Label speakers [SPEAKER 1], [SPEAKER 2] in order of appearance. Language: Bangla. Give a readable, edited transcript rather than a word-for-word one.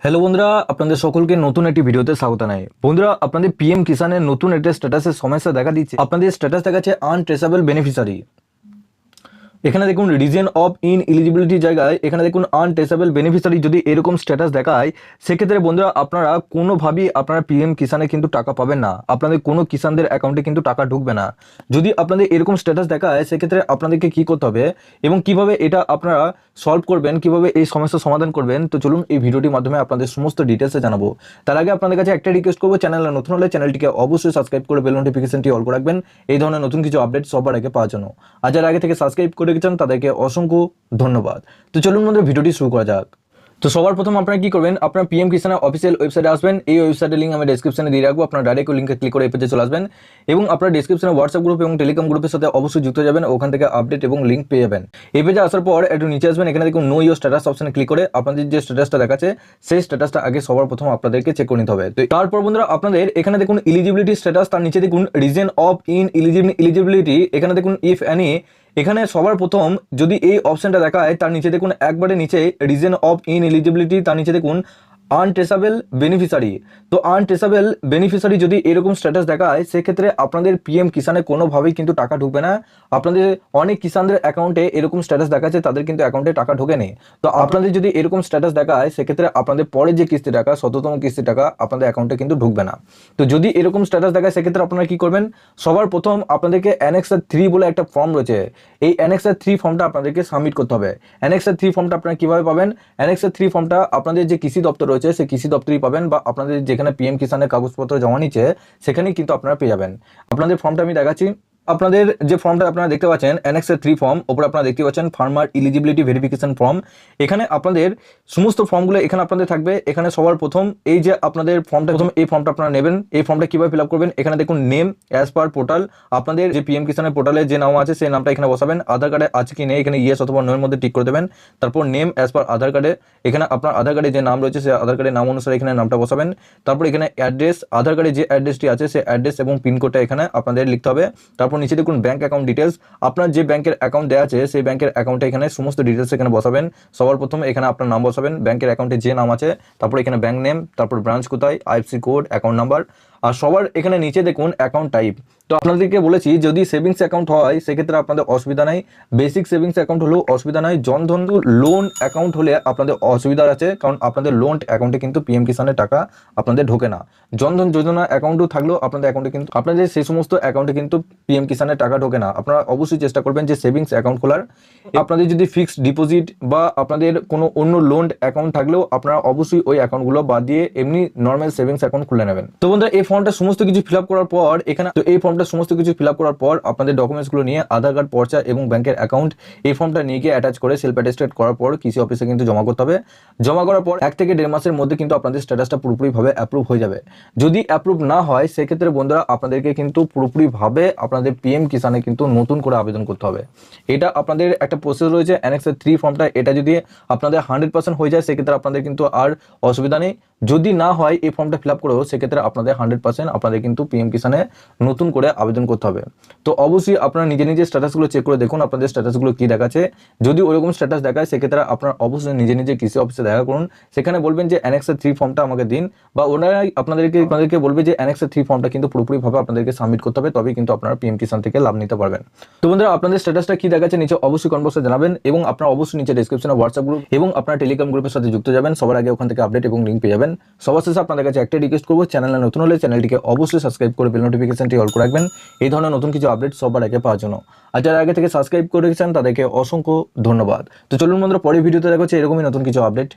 [SPEAKER 1] হ্যালো বন্ধুরা, আপনাদের সকলকে নতুন একটি ভিডিওতে স্বাগত জানাই। বন্ধুরা, আপনাদের পিএম কিষানের নতুন একটা স্ট্যাটাসের সমস্যা দেখা দিচ্ছে। আপনাদের স্ট্যাটাস দেখাচ্ছে আনট্রেসেবল বেনিফিশিয়ারি। এখানে দেখুন রিজন অফ ইনএলিজিবিলিটি জায়গায় এখানে দেখুন আনট্রেসেবল বেনিফিশিয়ারি যদি এরকম স্ট্যাটাস দেখায়, সেক্ষেত্রে বন্ধুরা আপনারা কোনোভাবেই আপনারা পিএম কিষানে কিন্তু টাকা পাবেন না। আপনাদের কোনো কিষানদের অ্যাকাউন্টে কিন্তু টাকা ঢুকবে না। যদি আপনাদের এরকম স্ট্যাটাস দেখায়, সেক্ষেত্রে আপনাদেরকে কি করতে হবে এবং কিভাবে এটা আপনারা সলভ করবেন, কিভাবে এই সমস্যার সমাধান করবেন, তো চলুন এই ভিডিওটির মাধ্যমে আপনাদের সমস্ত ডিটেলসে জানাবো। তার আগে আপনাদের কাছে একটা রিকোয়েস্ট করবো, চ্যানেলে নতুন হলে চ্যানেলটিকে অবশ্যই সাবস্ক্রাইব করে বেল নোটিফিকেশনটি অল করে রাখবেন এই ধরনের নতুন কিছু আপডেট সবার আগে পাওয়ার জন্য। আর যারা আগে থেকে সাবস্ক্রাইব করে রেখেছেন তাদেরকে অসংখ্য ধন্যবাদ। তো চলুন বন্ধুরা ভিডিওটি শুরু করা যাক। তো সবার প্রথম আপনারা কি করবেন, আপনার পিএম কিষানের অফিসিয়াল ওয়েবসাইটে আসবেন। এই ওয়েবসাইটের লিঙ্ক আমি ডেসক্রিপশনে দিয়ে রাখবো, আপনারা ডাইরেক্ট লিঙ্কে ক্লিক করে এই পেজে চলে আসবেন এবং আপনার ডেসক্রিপশনে হোয়াটসঅ্যাপ গ্রুপ এবং টেলিগ্রাম গ্রুপের সাথে অবশ্যই যুক্ত যাবেন। ওখান থেকে আপডেট এবং লিঙ্ক পেয়ে যাবেন। এই পেজে আসার পর একটু নিচে আসবেন, এখানে দেখুন নো ইয়োর স্ট্যাটাস অপশনে ক্লিক করে আপনাদের যে স্ট্যাটাসটা দেখাচ্ছে সেই স্ট্যাটাসটা আগে সবার প্রথম আপনাদেরকে চেক করে নিতে হবে। তো তারপর বন্ধুরা আপনাদের এখানে দেখুন এলিজিবিলিটি স্ট্যাটাস, তার নিচে দেখুন রিজন অফ ইনএলিজিবিলিটি, এখানে দেখুন ইফ এনি। এখানে সবার প্রথম যদি এই অপশনটা দেখায়, তার নিচে দেখুন একবারে নিচে রিজন অফ ইনএলিজিবিলিটি, তার নিচে দেখুন আনট্রেসেবল বেনিফিশিয়ারি। তো আনট্রেসেবল বেনিফিশিয়ারি যদি এরকম স্ট্যাটাস দেখায়, সেক্ষেত্রে আপনাদের পিএম কিষানে কোনোভাবেই কিন্তু টাকা ঢুকবে না। আপনাদের অনেক কিষানদের অ্যাকাউন্টে এরকম স্ট্যাটাস দেখাচ্ছে, তাদের কিন্তু অ্যাকাউন্টে টাকা ঢোকেনি। তো আপনাদের যদি এরকম স্ট্যাটাস দেখায়, সেক্ষেত্রে আপনাদের পরে যে কিস্তি টাকা, ১৭তম কিস্তি টাকা আপনাদের অ্যাকাউন্টে কিন্তু ঢুকবে না। তো যদি এরকম স্ট্যাটাস দেখায়, সেক্ষেত্রে আপনারা কি করবেন, সবার প্রথম আপনাদেরকে অ্যানেক্সার 3 বলে একটা ফর্ম রয়েছে, এই অ্যানেক্সার 3 ফর্মটা আপনাদেরকে সাবমিট করতে হবে। অ্যানেক্সার 3 ফর্মটা আপনারা কিভাবে পাবেন, অ্যানেক্সার 3 ফর্মটা আপনাদের যে কৃষি দপ্তর রয়েছে সেই কৃষি দপ্তরেই পাবেন, বা আপনাদের যেখানে পিএম কিষানের কাগজপত্র জমা নিচ্ছে সেখানেই কিন্তু আপনারা পেয়ে যাবেন। আপনাদের ফর্মটা আমি দেখাচ্ছি। আপনাদের যে ফর্মটা আপনারা দেখতে পাচ্ছেন অ্যানেক্সার 3 ফর্ম, ওপরে আপনারা দেখতে পাচ্ছেন ফার্মার এলিজিবিলিটি ভেরিফিকেশন ফর্ম। এখানে আপনাদের সমস্ত ফর্মগুলো এখানে আপনাদের থাকবে। এখানে সবার প্রথম এই যে আপনাদের ফর্মটা, প্রথম এই ফর্মটা আপনারা নেবেন। এই ফর্মটা কিভাবে ফিল আপ করবেন, এখানে দেখুন নেম অ্যাজ পার পোর্টাল, আপনাদের যে পিএম কিষানের পোর্টালে যে নাম আছে সেই নামটা এখানে বসাবেন। আধার কার্ডে আছে কি নেই এখানে ইয়েস অথবা নোর মধ্যে টিক করে দেবেন। তারপর নেম অ্যাজ পার আধার কার্ডে, এখানে আপনার আধার কার্ডে যে নাম রয়েছে সেই আধার কার্ডের নাম অনুসারে এখানে নামটা বসাবেন। তারপর এখানে অ্যাড্রেস, আধার কার্ডে যে অ্যাড্রেসটি আছে সেই অ্যাড্রেস এবং পিনকোডটা এখানে আপনাদের লিখতে হবে। তারপর নিচে দেখুন ব্যাংক অ্যাকাউন্ট ডিটেলস, আপনার যে ব্যাংকের অ্যাকাউন্ট দেওয়া আছে সেই ব্যাংকের অ্যাকাউন্টে এখানে সমস্ত ডিটেলস এখানে বসাবেন। সবার প্রথমে এখানে আপনার নাম বসাবেন, ব্যাংকের অ্যাকাউন্টে যে নাম আছে, তারপর এখানে ব্যাংক নেম, তারপর ব্রাঞ্চ কোথায়, আইএফএসসি কোড, অ্যাকাউন্ট নাম্বার। আর সবার এখানে নিচে দেখুন অ্যাকাউন্ট টাইপ। তো আপনাদেরকে বলেছি যদি সেভিংস অ্যাকাউন্ট হয় সেক্ষেত্রে আপনাদের অসুবিধা নাই, বেসিক সেভিংস অ্যাকাউন্ট হলেও অসুবিধা নাই, জনধন লোন অ্যাকাউন্ট হলে আপনাদের অসুবিধা আছে, কারণ আপনাদের লোন অ্যাকাউন্টে কিন্তু পিএম কিষানের টাকা আপনাদের ঢোকে না। জনধন যোজনা অ্যাকাউন্টও থাকলেও আপনাদের অ্যাকাউন্টে কিন্তু আপনাদের সেই সমস্ত অ্যাকাউন্টে কিন্তু পিএম কিষানের টাকা ঢোকে না। আপনারা অবশ্যই চেষ্টা করবেন যে সেভিংস অ্যাকাউন্ট খোলার। আপনাদের যদি ফিক্সড ডিপোজিট বা আপনাদের কোনো অন্য লোন অ্যাকাউন্ট থাকলেও আপনারা অবশ্যই ওই অ্যাকাউন্টগুলো বাদ দিয়ে এমনি নর্মাল সেভিংস অ্যাকাউন্ট খুলে নেবেন। তো বন্ধুরা এই ফর্মটা সমস্ত কিছু ফিল আপ করার পর এখানে, তো এই ফর্মটা সমস্ত কিছু ফিল আপ করার পর আপনাদের ডকুমেন্টসগুলো নিয়ে আধার কার্ড, পর্চা এবং ব্যাংকের অ্যাকাউন্ট, এই ফর্মটা নিয়ে গিয়ে অ্যাটাচ করে সেলফ অ্যাটেস্টেড করার পর কৃষি অফিসে কিন্তু জমা করতে হবে। জমা করার পর 1 থেকে 1.5 মাসের মধ্যে কিন্তু আপনাদের স্ট্যাটাসটা পুরোপুরিভাবে অ্যাপ্রুভ হয়ে যাবে। যদি অ্যাপ্রুভ না হয় সেক্ষেত্রে বন্ধুরা আপনাদেরকে কিন্তু পুরোপুরিভাবে আপনাদের পিএম কিষানে কিন্তু নতুন করে আবেদন করতে হবে। এটা আপনাদের একটা প্রসেস রয়েছে অ্যানেক্সার 3 ফর্মটা, এটা যদি আপনাদের 100% হয়ে যায় সেক্ষেত্রে আপনাদের কিন্তু আর অসুবিধা নেই। যদি না হয় এই ফর্মটা ফিল আপ করেও সেক্ষেত্রে আপনাদের 100% আপনাদের কিন্তু পিএম কিষানে নতুন করে আবেদন করতে হবে। তো অবশ্যই আপনারা নিজে নিজে স্ট্যাটাসগুলো চেক করে দেখুন আপনাদের স্ট্যাটাসগুলো কি দেখাচ্ছে। যদি ওরকম স্ট্যাটাস দেখায় সেক্ষেত্রে আপনারা অবশ্যই নিজে নিজে কৃষি অফিসে দেখা করুন, সেখানে বলবেন যে অ্যানেক্সার 3 ফর্মটা আমাকে দিন, বা ওনারাই আপনাদেরকে বলবে যে অ্যানেক্সার 3 ফর্মটা কিন্তু পুরোপুরিভাবে আপনাদেরকে সাবমিট করতে হবে, তবেই কিন্তু আপনারা পিএম কিষান থেকে লাভ নিতে পারবেন। তো বন্ধুরা আপনাদের স্ট্যাটাসটা কি দেখাচ্ছে নিচে অবশ্যই কমেন্ট বক্সে জানাবেন, এবং আপনারা অবশ্যই নিচে ডেসক্রিপশনে হোয়াটসঅ্যাপ গ্রুপ এবং আপনার টেলিগ্রাম গ্রুপের সাথে যুক্ত যাবেন, সবার আগে ওখান থেকে আপডেট এবং লিঙ্ক পেয়ে যাবেন। সবার শেষে আপনাদের কাছে একটা রিকোয়েস্ট করবো, চ্যানেলে নতুন হলে চ্যানেলটিকে অবশ্যই সাবস্ক্রাইব করে বেল নোটিফিকেশনটি অল করে রাখবেন এই ধরনের নতুন কিছু আপডেট সবার আগে পাওয়ার জন্য। আর যারা আগে থেকে সাবস্ক্রাইব করে রেখেছেন তাদেরকে অসংখ্য ধন্যবাদ। তো চলুন বন্ধুরা পরের ভিডিওতে দেখা হচ্ছে এরকমই নতুন কিছু আপডেট